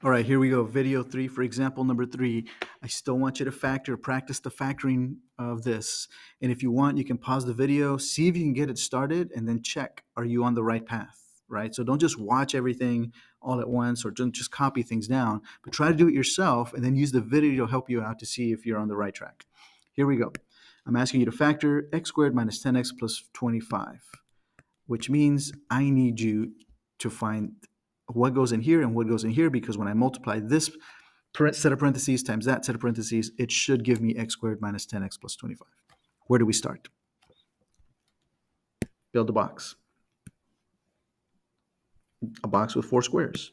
All right, here we go. Video 3 for example number 3. I still want you to practice the factoring of this. And if you want, you can pause the video, see if you can get it started, and then check, are you on the right path, right? So don't just watch everything all at once or don't just copy things down, but try to do it yourself and then use the video to help you out to see if you're on the right track. Here we go. I'm asking you to factor x squared minus 10x plus 25, which means I need you to find what goes in here and what goes in here, because when I multiply this set of parentheses times that set of parentheses, it should give me x squared minus 10x plus 25. Where do we start? Build a box. A box with 4 squares.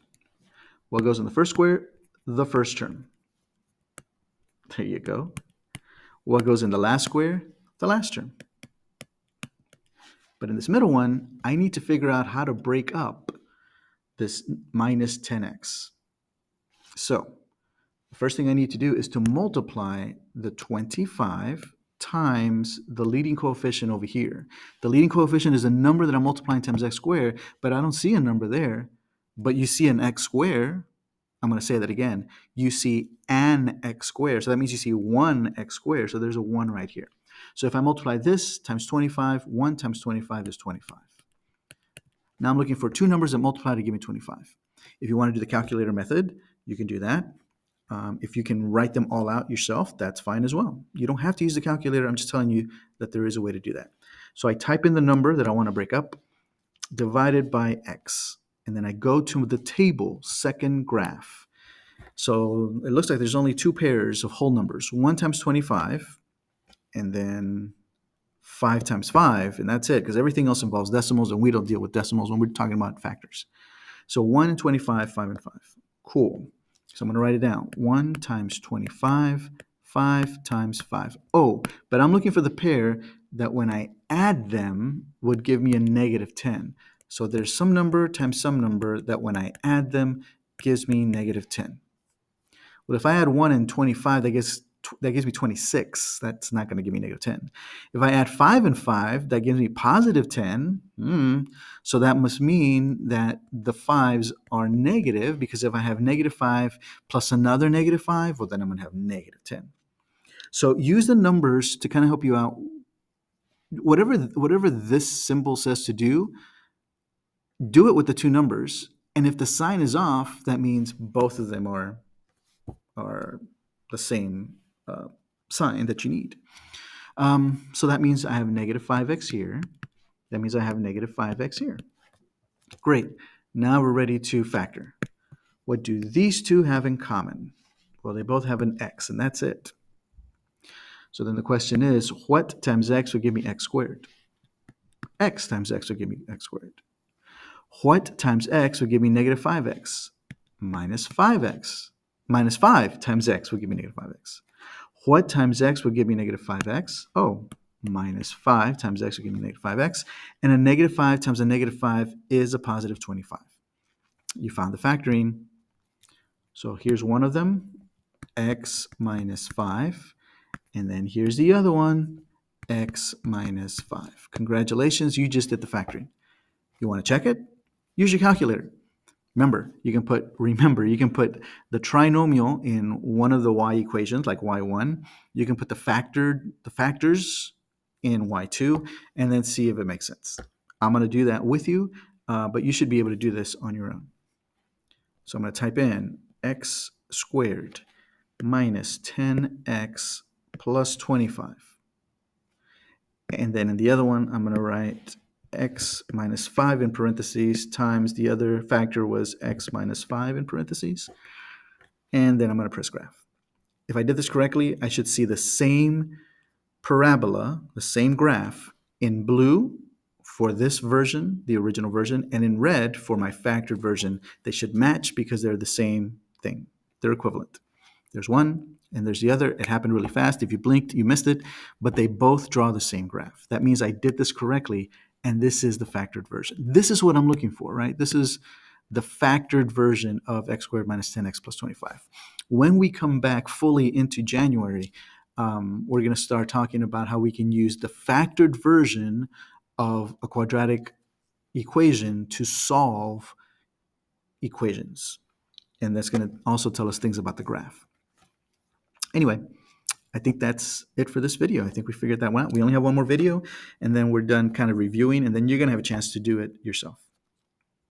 What goes in the first square? The first term. There you go. What goes in the last square? The last term. But in this middle one, I need to figure out how to break up this minus 10x. So the first thing I need to do is to multiply the 25 times the leading coefficient over here. The leading coefficient is a number that I'm multiplying times x squared, but I don't see a number there. But you see an x squared. I'm going to say that again. You see an x squared. So that means you see one x squared. So there's a 1 right here. So if I multiply this times 25, 1 times 25 is 25. Now I'm looking for two numbers that multiply to give me 25. If you want to do the calculator method, you can do that. If you can write them all out yourself, that's fine as well. You don't have to use the calculator. I'm just telling you that there is a way to do that. So I type in the number that I want to break up, divided by x. And then I go to the table, second graph. So it looks like there's only two pairs of whole numbers, 1 times 25, and then 5 times 5, and that's it, because everything else involves decimals, and we don't deal with decimals when we're talking about factors. So 1 and 25, 5 and 5. Cool. So I'm going to write it down. 1 times 25, 5 times 5. Oh, but I'm looking for the pair that when I add them would give me a negative 10. So there's some number times some number that when I add them gives me negative 10. Well, if I add 1 and 25, that gives me 26. That's not going to give me negative 10. If I add 5 and 5, that gives me positive 10. So that must mean that the 5s are negative, because if I have negative 5 plus another negative 5, well, then I'm going to have negative 10. So use the numbers to kind of help you out. Whatever this symbol says to do it with the two numbers. And if the sign is off, that means both of them are the same sign that you need. So that means I have negative 5x here. That means I have negative 5x here. Great. Now we're ready to factor. What do these two have in common? Well, they both have an x, and that's it. So then the question is, what times x would give me x squared? X times x would give me x squared. What times x would give me negative 5x? Minus 5x. Minus 5 times x would give me negative 5x. What times x would give me negative 5x? Oh, minus 5 times x would give me negative 5x. And a negative 5 times a negative 5 is a positive 25. You found the factoring. So here's one of them, x minus 5. And then here's the other one, x minus 5. Congratulations, you just did the factoring. You want to check it? Use your calculator. Remember, you can put the trinomial in one of the y equations, like y1. You can put the factors in y2, and then see if it makes sense. I'm going to do that with you, but you should be able to do this on your own. So I'm going to type in x squared minus 10x plus 25. And then in the other one, I'm going to write x minus 5 in parentheses times the other factor was x minus 5 in parentheses. And then I'm going to press graph. If I did this correctly, I should see the same parabola, the same graph in blue for this version, the original version, and in red for my factored version. They should match because they're the same thing. They're equivalent. There's one and there's the other. It happened really fast. If you blinked, you missed it, but they both draw the same graph. That means I did this correctly, and this is the factored version. This is what I'm looking for, right? This is the factored version of x squared minus 10x plus 25. When we come back fully into January, we're going to start talking about how we can use the factored version of a quadratic equation to solve equations. And that's going to also tell us things about the graph. Anyway, I think that's it for this video. I think we figured that one out. We only have one more video, and then we're done kind of reviewing, and then you're going to have a chance to do it yourself.